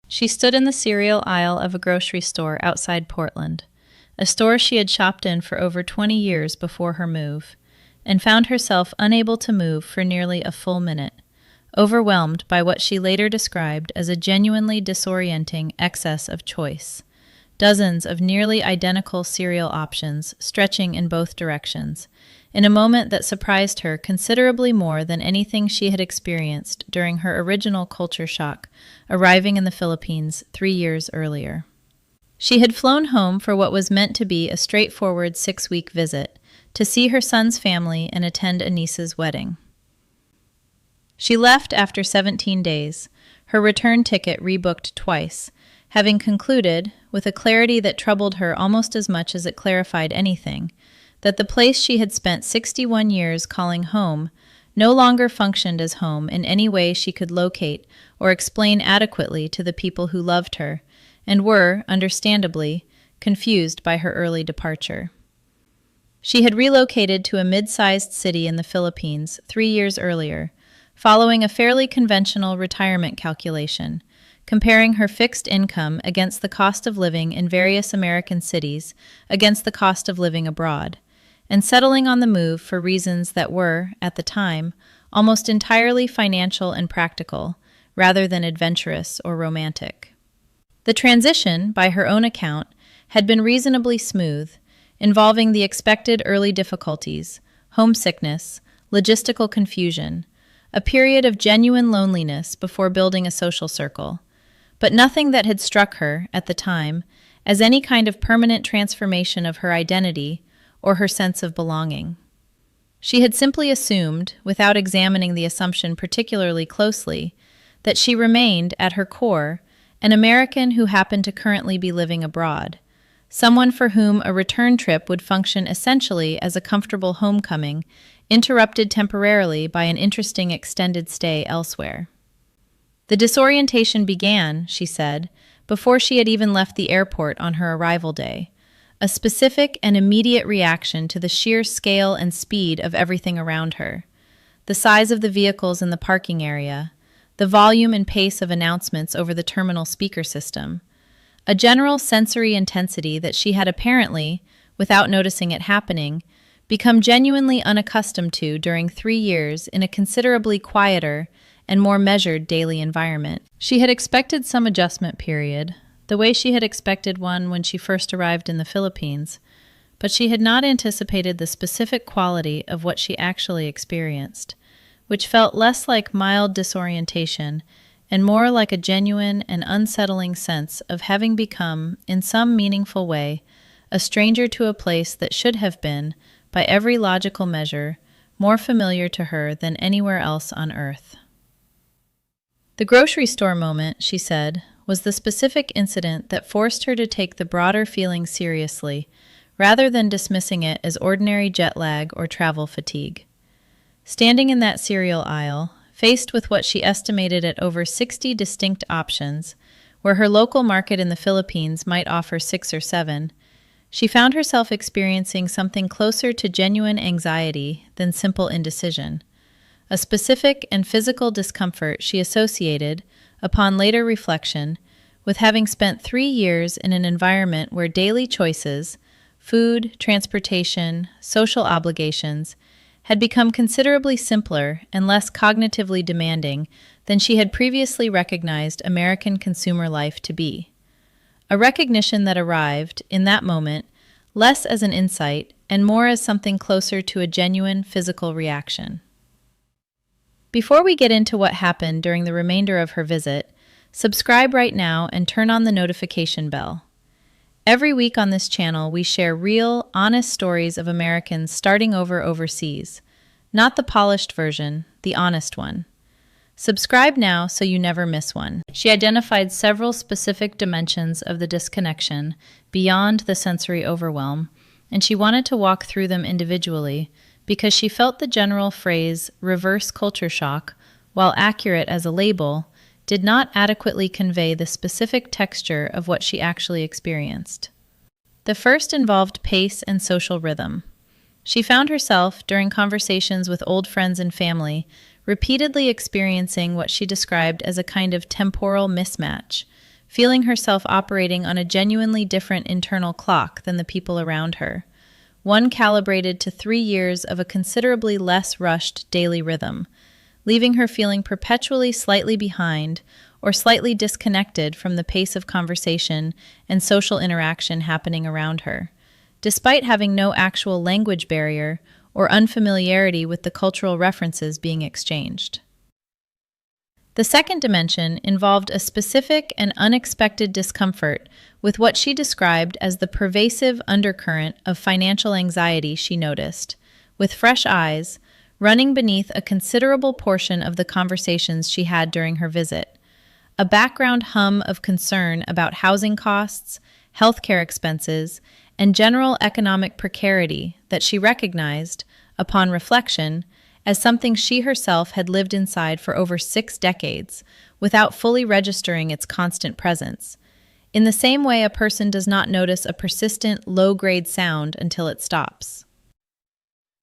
She stood in the cereal aisle of a grocery store outside Portland, a store she had shopped in for over 20 years before her move, and found herself unable to move for nearly a full minute, overwhelmed by what she later described as a genuinely disorienting excess of choice. Dozens of nearly identical cereal options stretching in both directions, in a moment that surprised her considerably more than anything she had experienced during her original culture shock arriving in the Philippines 3 years earlier. She had flown home for what was meant to be a straightforward 6-week visit, to see her son's family and attend a niece's wedding. She left after 17 days, her return ticket rebooked twice, having concluded, with a clarity that troubled her almost as much as it clarified anything, that the place she had spent 61 years calling home no longer functioned as home in any way she could locate or explain adequately to the people who loved her, and were, understandably, confused by her early departure. She had relocated to a mid-sized city in the Philippines 3 years earlier, following a fairly conventional retirement calculation, comparing her fixed income against the cost of living in various American cities against the cost of living abroad, and settling on the move for reasons that were, at the time, almost entirely financial and practical, rather than adventurous or romantic. The transition, by her own account, had been reasonably smooth, involving the expected early difficulties, homesickness, logistical confusion, a period of genuine loneliness before building a social circle, but nothing that had struck her, at the time, as any kind of permanent transformation of her identity or her sense of belonging. She had simply assumed, without examining the assumption particularly closely, that she remained, at her core, an American who happened to currently be living abroad, someone for whom a return trip would function essentially as a comfortable homecoming, interrupted temporarily by an interesting extended stay elsewhere. The disorientation began, she said, before she had even left the airport on her arrival day, a specific and immediate reaction to the sheer scale and speed of everything around her, the size of the vehicles in the parking area, the volume and pace of announcements over the terminal speaker system, a general sensory intensity that she had apparently, without noticing it happening, become genuinely unaccustomed to during 3 years in a considerably quieter and more measured daily environment. She had expected some adjustment period, the way she had expected one when she first arrived in the Philippines, but she had not anticipated the specific quality of what she actually experienced, which felt less like mild disorientation and more like a genuine and unsettling sense of having become, in some meaningful way, a stranger to a place that should have been, by every logical measure, more familiar to her than anywhere else on earth. The grocery store moment, she said, was the specific incident that forced her to take the broader feeling seriously, rather than dismissing it as ordinary jet lag or travel fatigue. Standing in that cereal aisle, faced with what she estimated at over 60 distinct options, where her local market in the Philippines might offer 6 or 7, she found herself experiencing something closer to genuine anxiety than simple indecision, a specific and physical discomfort she associated, upon later reflection, with having spent 3 years in an environment where daily choices, food, transportation, social obligations, had become considerably simpler and less cognitively demanding than she had previously recognized American consumer life to be. A recognition that arrived, in that moment, less as an insight and more as something closer to a genuine physical reaction. Before we get into what happened during the remainder of her visit, subscribe right now and turn on the notification bell. Every week on this channel, we share real, honest stories of Americans starting over overseas. Not the polished version, the honest one. Subscribe now so you never miss one. She identified several specific dimensions of the disconnection beyond the sensory overwhelm, and she wanted to walk through them individually because she felt the general phrase reverse culture shock, while accurate as a label, did not adequately convey the specific texture of what she actually experienced. The first involved pace and social rhythm. She found herself, during conversations with old friends and family, repeatedly experiencing what she described as a kind of temporal mismatch feeling herself operating on a genuinely different internal clock than the people around her, one calibrated to 3 years of a considerably less rushed daily rhythm, leaving her feeling perpetually slightly behind or slightly disconnected from the pace of conversation and social interaction happening around her, despite having no actual language barrier or unfamiliarity with the cultural references being exchanged. The second dimension involved a specific and unexpected discomfort with what she described as the pervasive undercurrent of financial anxiety she noticed, with fresh eyes, running beneath a considerable portion of the conversations she had during her visit. A background hum of concern about housing costs, healthcare expenses, and general economic precarity that she recognized, upon reflection, as something she herself had lived inside for over 6 decades, without fully registering its constant presence. In the same way a person does not notice a persistent, low-grade sound until it stops.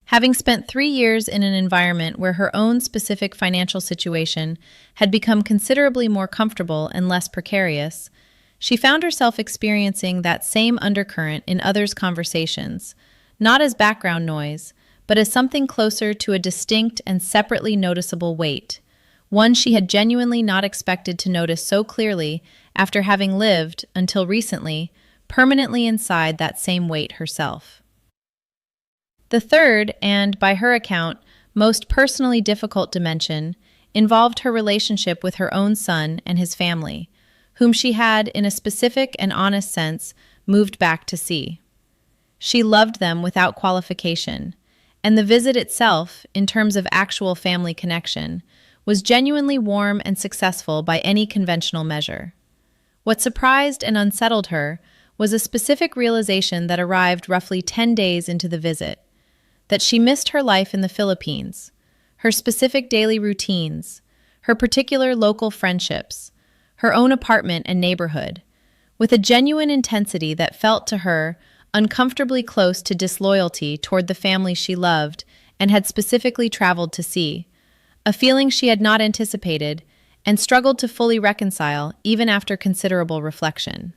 Having spent 3 years in an environment where her own specific financial situation had become considerably more comfortable and less precarious, she found herself experiencing that same undercurrent in others' conversations, not as background noise, but as something closer to a distinct and separately noticeable weight, one she had genuinely not expected to notice so clearly after having lived, until recently, permanently inside that same weight herself. The third, and by her account, most personally difficult dimension, involved her relationship with her own son and his family, whom she had, in a specific and honest sense, moved back to see. She loved them without qualification, and the visit itself, in terms of actual family connection, was genuinely warm and successful by any conventional measure. What surprised and unsettled her was a specific realization that arrived roughly 10 days into the visit, that she missed her life in the Philippines, her specific daily routines, her particular local friendships, her own apartment and neighborhood, with a genuine intensity that felt to her uncomfortably close to disloyalty toward the family she loved and had specifically traveled to see, a feeling she had not anticipated and struggled to fully reconcile even after considerable reflection.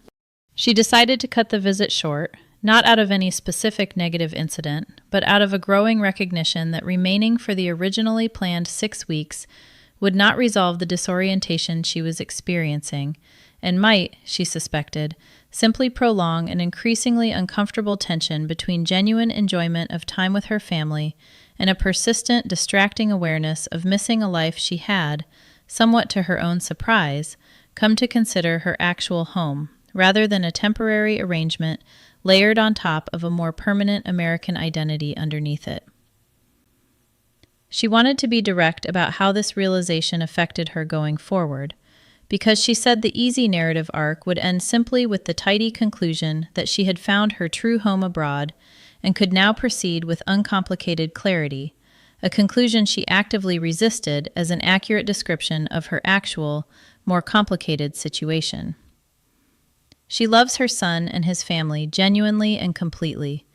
She decided to cut the visit short, not out of any specific negative incident, but out of a growing recognition that remaining for the originally planned 6 weeks would not resolve the disorientation she was experiencing, and might, she suspected, simply prolong an increasingly uncomfortable tension between genuine enjoyment of time with her family and a persistent, distracting awareness of missing a life she had, somewhat to her own surprise, come to consider her actual home, rather than a temporary arrangement layered on top of a more permanent American identity underneath it. She wanted to be direct about how this realization affected her going forward, because she said the easy narrative arc would end simply with the tidy conclusion that she had found her true home abroad and could now proceed with uncomplicated clarity, a conclusion she actively resisted as an accurate description of her actual, more complicated situation. She loves her son and his family genuinely and completely,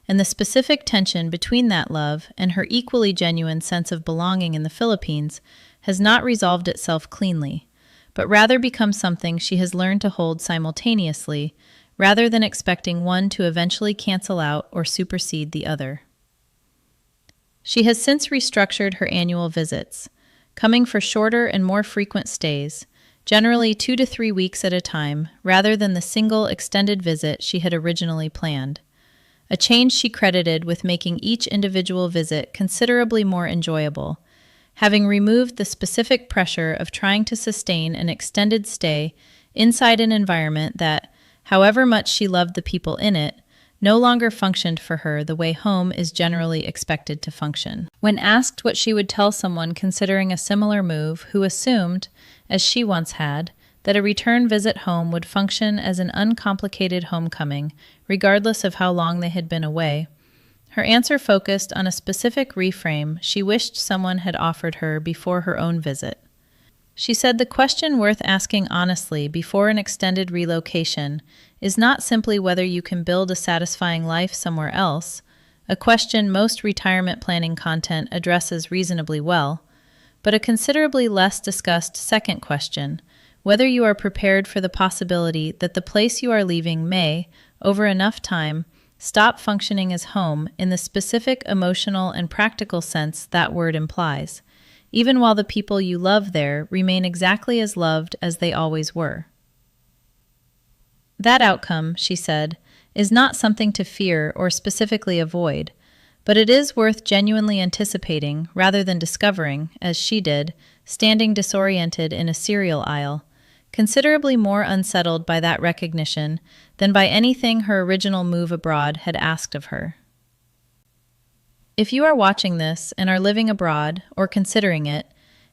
and the specific tension between that love and her equally genuine sense of belonging in the Philippines has not resolved itself cleanly, but rather become something she has learned to hold simultaneously, rather than expecting one to eventually cancel out or supersede the other. She has since restructured her annual visits, coming for shorter and more frequent stays, generally 2 to 3 weeks at a time, rather than the single extended visit she had originally planned, a change she credited with making each individual visit considerably more enjoyable, having removed the specific pressure of trying to sustain an extended stay inside an environment that, however much she loved the people in it, no longer functioned for her the way home is generally expected to function. When asked what she would tell someone considering a similar move who assumed, as she once had, that a return visit home would function as an uncomplicated homecoming, regardless of how long they had been away, her answer focused on a specific reframe she wished someone had offered her before her own visit. She said the question worth asking honestly before an extended relocation is not simply whether you can build a satisfying life somewhere else, a question most retirement planning content addresses reasonably well, but a considerably less discussed second question, whether you are prepared for the possibility that the place you are leaving may, over enough time, stop functioning as home in the specific emotional and practical sense that word implies, even while the people you love there remain exactly as loved as they always were. That outcome, she said, is not something to fear or specifically avoid, but it is worth genuinely anticipating rather than discovering, as she did, standing disoriented in a cereal aisle, considerably more unsettled by that recognition than by anything her original move abroad had asked of her. If you are watching this and are living abroad, or considering it,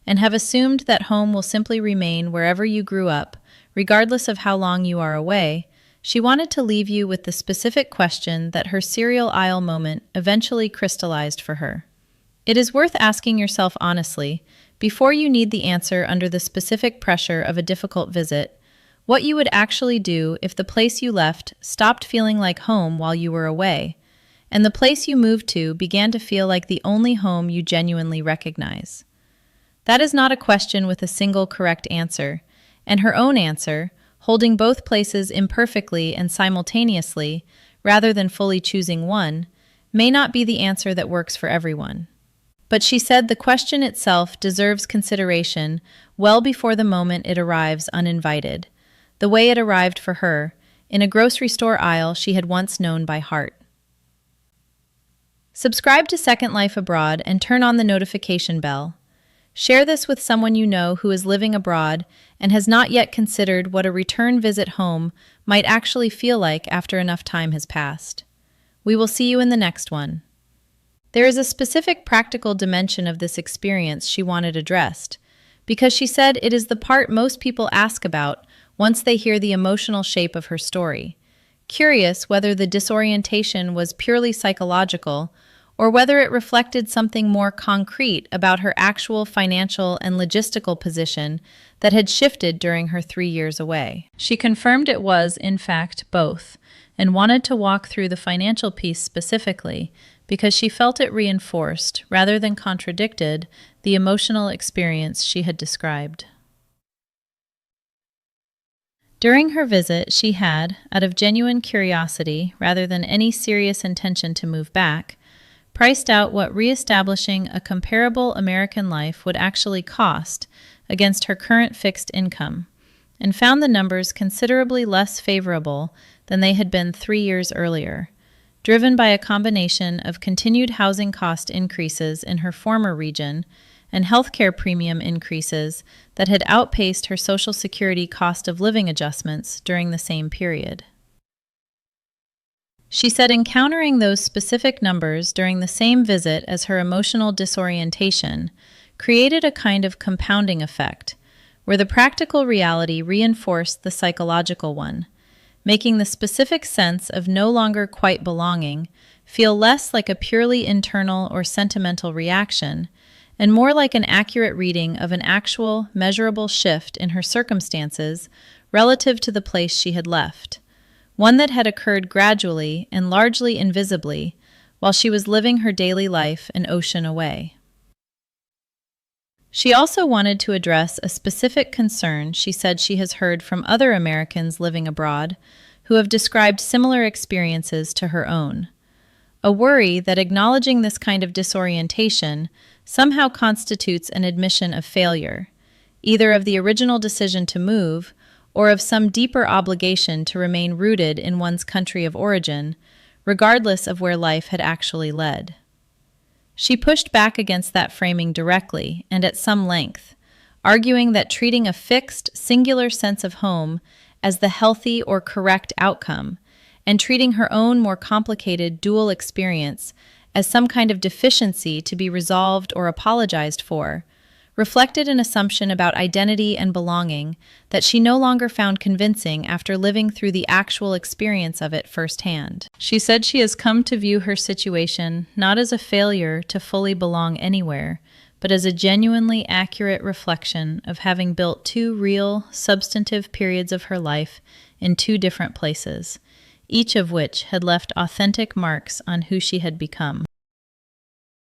and have assumed that home will simply remain wherever you grew up, regardless of how long you are away, she wanted to leave you with the specific question that her cereal aisle moment eventually crystallized for her. It is worth asking yourself honestly, before you need the answer under the specific pressure of a difficult visit, what you would actually do if the place you left stopped feeling like home while you were away, and the place you moved to began to feel like the only home you genuinely recognize. That is not a question with a single correct answer, and her own answer, holding both places imperfectly and simultaneously, rather than fully choosing one, may not be the answer that works for everyone. But she said the question itself deserves consideration well before the moment it arrives uninvited, the way it arrived for her, in a grocery store aisle she had once known by heart. Subscribe to Second Life Abroad and turn on the notification bell. Share this with someone you know who is living abroad and has not yet considered what a return visit home might actually feel like after enough time has passed. We will see you in the next one. There is a specific practical dimension of this experience she wanted addressed, because she said it is the part most people ask about once they hear the emotional shape of her story, curious whether the disorientation was purely psychological or whether it reflected something more concrete about her actual financial and logistical position that had shifted during her 3 years away. She confirmed it was, in fact, both, and wanted to walk through the financial piece specifically because she felt it reinforced, rather than contradicted, the emotional experience she had described. During her visit, she had, out of genuine curiosity rather than any serious intention to move back, priced out what reestablishing a comparable American life would actually cost against her current fixed income, and found the numbers considerably less favorable than they had been 3 years earlier, driven by a combination of continued housing cost increases in her former region and healthcare premium increases that had outpaced her Social Security cost of living adjustments during the same period. She said encountering those specific numbers during the same visit as her emotional disorientation created a kind of compounding effect, where the practical reality reinforced the psychological one, making the specific sense of no longer quite belonging feel less like a purely internal or sentimental reaction, and more like an accurate reading of an actual, measurable shift in her circumstances relative to the place she had left, one that had occurred gradually and largely invisibly while she was living her daily life an ocean away. She also wanted to address a specific concern she said she has heard from other Americans living abroad who have described similar experiences to her own. A worry that acknowledging this kind of disorientation somehow constitutes an admission of failure, either of the original decision to move or of some deeper obligation to remain rooted in one's country of origin, regardless of where life had actually led. She pushed back against that framing directly and at some length, arguing that treating a fixed, singular sense of home as the healthy or correct outcome, and treating her own more complicated dual experience as some kind of deficiency to be resolved or apologized for, reflected an assumption about identity and belonging that she no longer found convincing after living through the actual experience of it firsthand. She said she has come to view her situation not as a failure to fully belong anywhere, but as a genuinely accurate reflection of having built 2 real, substantive periods of her life in 2 different places, each of which had left authentic marks on who she had become.